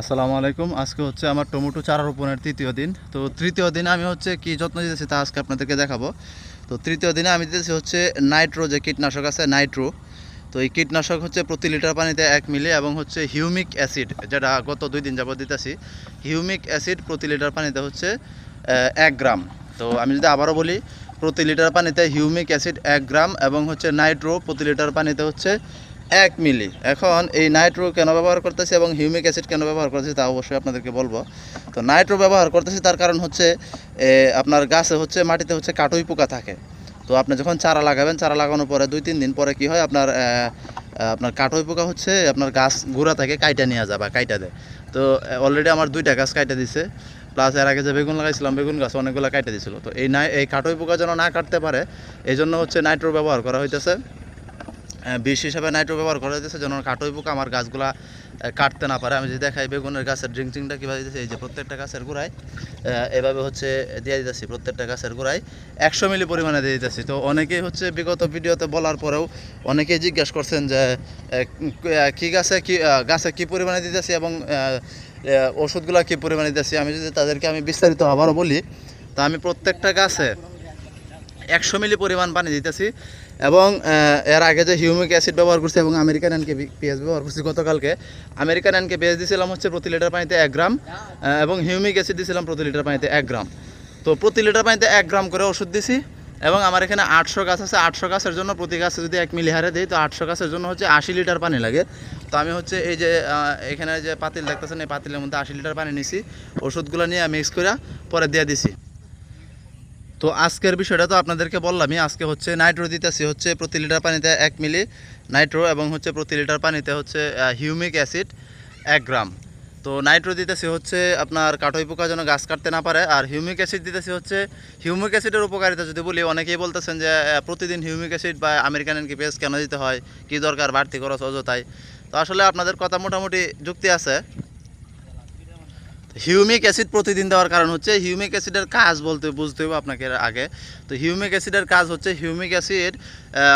আসসালামু আলাইকুম। আজকে হচ্ছে আমার টমেটো চারা রোপণের তৃতীয় দিন। তো তৃতীয় দিনে আমি হচ্ছে কি যত্ন নিতেছি তা আজকে আপনাদেরকে দেখাবো। তো তৃতীয় দিনে আমি দিতেছি হচ্ছে নাইট্রো, যে কীটনাশক আছে নাইট্রো। তো এই কীটনাশক হচ্ছে প্রতি লিটার পানিতে 1 মিলি, এবং হচ্ছে হিউমিক অ্যাসিড, যেটা গত 2 দিন যাবত দিতেছি। হিউমিক অ্যাসিড প্রতি লিটার পানিতে হচ্ছে 1 গ্রাম। তো আমি যদি আবারও বলি, প্রতি লিটার পানিতে হিউমিক অ্যাসিড 1 গ্রাম, এবং হচ্ছে নাইট্রো প্রতি লিটার পানিতে হচ্ছে 1 মিলি। এখন এই নাইট্রো কেন ব্যবহার করতেছি এবং হিউমিক অ্যাসিড কেন ব্যবহার করতেছি তা অবশ্যই আপনাদেরকে বলবো। তো নাইট্রো ব্যবহার করতেছি তার কারণ হচ্ছে আপনার গাছে হচ্ছে মাটিতে হচ্ছে কাটুই পোকা থাকে। তো আপনি যখন চারা লাগাবেন, চারা লাগানোর পরে 2-3 দিন পরে কি হয়, আপনার আপনার কাটুই পোকা হচ্ছে আপনার গাছ গোড়া থেকে কাইটা নিয়ে যায় বা কাইটা দেয়। তো অলরেডি আমার 2টা গাছ কাইটা দিছে, প্লাস এর আগে যে বেগুন লাগাইছিলাম বেগুন গাছ অনেকগুলো কাইটা দিছিল। তো এই কাটুই পোকা যেন না কাটতে পারে, এই জন্য হচ্ছে নাইট্রো ব্যবহার করা হইতেছে। বিষ হিসাবে নাইট্রো ব্যবহার করা হইতেছে যেন কাটুই পোকা আমার গাছগুলা কাটতে না পারে। আমি যদি দেখাই বেগুনের গাছের ড্রিঙ্কচিংটা কীভাবে দিতেছি, এই যে প্রত্যেকটা গাছের গোড়ায় এভাবে হচ্ছে দিয়ে দিতেছি, প্রত্যেকটা গাছের গোড়ায় 100 মিলি পরিমাণে দিয়ে দিতেছি। তো অনেকেই হচ্ছে বিগত ভিডিওতে বলার পরেও অনেকেই জিজ্ঞাসা করছেন যে কী গাছে কী পরিমাণে দিতেছি এবং ওষুধগুলো কী পরিমাণে দিতেছি। আমি যদি তাদেরকে বিস্তারিত আবারও বলি, তা আমি প্রত্যেকটা গাছে 100 মিলি পরিমাণ পানি দিতেছি, এবং এর আগে যে হিউমিক অ্যাসিড ব্যবহার করছি এবং আমেরিকান এনকেপিএস ব্যবহার করছি গতকালকে। আমেরিকান এনকেপিএস দিয়েছিলাম হচ্ছে প্রতি লিটার পানিতে 1 গ্রাম, এবং হিউমিক অ্যাসিড দিয়েছিলাম প্রতি লিটার পানিতে 1 গ্রাম। তো প্রতি লিটার পানিতে 1 গ্রাম করে ওষুধ দিছি, এবং আমার এখানে 800 গাছ আছে। 800 গাছের জন্য প্রতি গাছে যদি 1 মিলি হারে দিই, তো 800 গাছের জন্য হচ্ছে 80 লিটার পানি লাগে। তো আমি হচ্ছে এই যে এখানে যে পাতিল দেখতেছেন, এই পাতিলের মধ্যে 80 লিটার পানি নিছি, ওষুধগুলো নিয়ে মিক্স করে পরে দিয়ে দিছি। তো আজকের বিষয়টা তো আপনাদেরকে বললামই। আজকে হচ্ছে নাইট্রো দিতেছি হচ্ছে প্রতি লিটার পানিতে 1 মিলি নাইট্রো, এবং হচ্ছে প্রতি লিটার পানিতে হচ্ছে হিউমিক অ্যাসিড 1 গ্রাম। তো নাইট্রো দিতেছি হচ্ছে আপনার কাটুই পোকা যেন গাছ কাটতে না পারে, আর হিউমিক অ্যাসিড দিতেছি হচ্ছে, হিউমিক অ্যাসিডের উপকারিতা যদি বলি, অনেকেই বলতেছেন যে প্রতিদিন হিউমিক অ্যাসিড বা আমেরিকান এনকেপিএস কেন দিতে হয়, কী দরকার, বাড়তি খরচ অযথায়। তো আসলে আপনাদের কথা মোটামুটি যুক্তি আছে। হিউমিক অ্যাসিড প্রতিদিন দেওয়ার কারণ হচ্ছে, হিউমিক অ্যাসিডের কাজ বলতে বুঝতে হবে আপনাকে আগে। তো হিউমিক অ্যাসিডের কাজ হচ্ছে, হিউমিক অ্যাসিড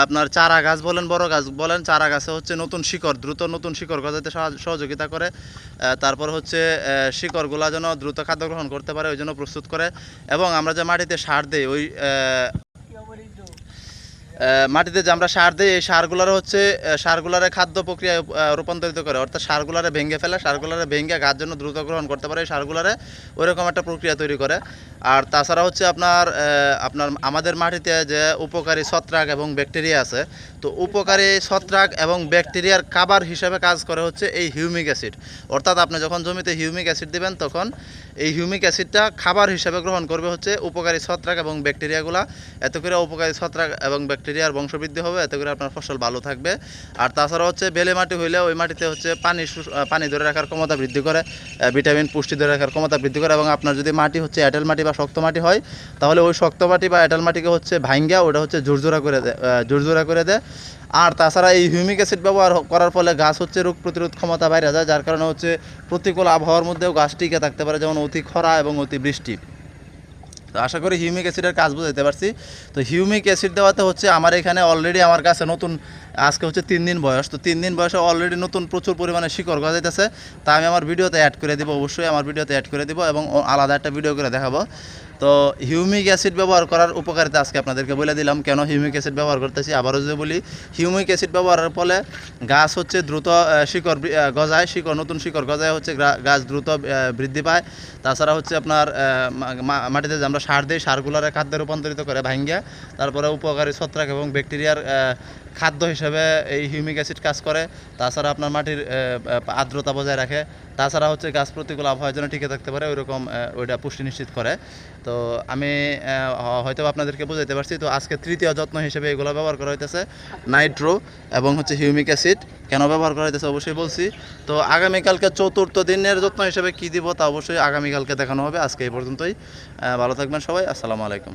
আপনার চারা গাছ বলেন, বড় গাছ বলেন, চারা গাছে হচ্ছে নতুন শিকড়, দ্রুত নতুন শিকড় গজাতে সহযোগিতা করে। তারপর হচ্ছে শিকড়গুলা যেন দ্রুত খাদ্য গ্রহণ করতে পারে, ওই জন্য প্রস্তুত করে। এবং আমরা যে মাটিতে সার দিই, ওই মাটিতে যে আমরা সার দিই, এই সারগুলারে হচ্ছে সারগুলারে খাদ্য প্রক্রিয়ায় রূপান্তরিত করে, অর্থাৎ সারগুলারে ভেঙে ফেলে, সারগুলারে ভেঙে গাছ জন্য দ্রুত গ্রহণ করতে পারে, এই সারগুলারে ওইরকম একটা প্রক্রিয়া তৈরি করে। আর তাছাড়া হচ্ছে আপনার আমাদের মাটিতে যে উপকারী ছত্রাক এবং ব্যাকটেরিয়া আছে, তো উপকারী ছত্রাক এবং ব্যাকটেরিয়ার খাবার হিসাবে কাজ করে হচ্ছে এই হিউমিক অ্যাসিড। অর্থাৎ আপনি যখন জমিতে হিউমিক অ্যাসিড দিবেন, তখন এই হিউমিক অ্যাসিডটা খাবার হিসাবে গ্রহণ করবে হচ্ছে উপকারী ছত্রাক এবং ব্যাকটেরিয়াগুলা। এত করে উপকারী ছত্রাক এবং ব্যাকটেরিয়ার বংশবৃদ্ধি হবে, এত করে আপনার ফসল ভালো থাকবে। আর তাছাড়া হচ্ছে বেলে মাটি হইলে ওই মাটিতে হচ্ছে পানি ধরে রাখার ক্ষমতা বৃদ্ধি করে, ভিটামিন পুষ্টি ধরে রাখার ক্ষমতা বৃদ্ধি করে। এবং আপনার যদি মাটি হচ্ছে এঁটেল মাটি বা শক্ত মাটি হয়, তাহলে ওই শক্ত মাটি বা এঁটেল মাটিকে হচ্ছে ভাঙ্গা ওটা হচ্ছে ঝুরঝুরা করে দেয়। আর তাছাড়া এই হিউমিক অ্যাসিড ব্যবহার করার ফলে গাছ হচ্ছে রোগ প্রতিরোধ ক্ষমতা বাইরে যায়, যার কারণে হচ্ছে প্রতিকূল আবহাওয়ার মধ্যেও গাছ টিকে থাকতে পারে, যেমন অতি খরা এবং অতি বৃষ্টি। তো আশা করি হিউমিক অ্যাসিডের কাজ বুঝাইতে পারছি। তো হিউমিক অ্যাসিড দেওয়াতে হচ্ছে আমার এখানে অলরেডি আমার কাছে নতুন, আজকে হচ্ছে 3 দিন বয়স, তো 3 দিন বয়সে অলরেডি নতুন প্রচুর পরিমাণে শিকড় গজাইতেছে। তা আমি আমার ভিডিওতে অ্যাড করে দিব, অবশ্যই আমার ভিডিওতে অ্যাড করে দিব, এবং আলাদা একটা ভিডিও করে দেখাবো। তো হিউমিক অ্যাসিড ব্যবহার করার উপকারিতা আজকে আপনাদেরকে বলে দিলাম, কেন হিউমিক অ্যাসিড ব্যবহার করতেছি। আবারও যদি বলি, হিউমিক অ্যাসিড ব্যবহারের ফলে গাছ হচ্ছে দ্রুত শিকড় গজায়, নতুন শিকড় গজায় হচ্ছে গাছ দ্রুত বৃদ্ধি পায়। তাছাড়া হচ্ছে আপনার মাটিতে যে আমরা সার দিই, সারগুলোরে খাদ্যে রূপান্তরিত করে ভাঙ্গিয়া, তারপরে উপকারী ছত্রাক এবং ব্যাকটেরিয়ার খাদ্য হিসেবে এই হিউমিক অ্যাসিড কাজ করে। তাছাড়া আপনার মাটির আর্দ্রতা বজায় রাখে। তাছাড়া হচ্ছে গাছ প্রতিকূল আবহাওয়ার জন্য টিকে থাকতে পারে, ওইরকম ওইটা পুষ্টি নিশ্চিত করে। তো আমি হয়তো আপনাদেরকে বুঝাইতে পারছি। তো আজকে তৃতীয় যত্ন হিসেবে এগুলো ব্যবহার করা হইতেছে, নাইট্রো এবং হচ্ছে হিউমিক অ্যাসিড। কেন ব্যবহার করা হইতেছে অবশ্যই বলছি। তো আগামীকালকে চতুর্থ দিনের যত্ন হিসেবে কী দিব তা অবশ্যই আগামীকালকে দেখানো হবে। আজকে এই পর্যন্তই। ভালো থাকবেন সবাই। আসসালামু আলাইকুম।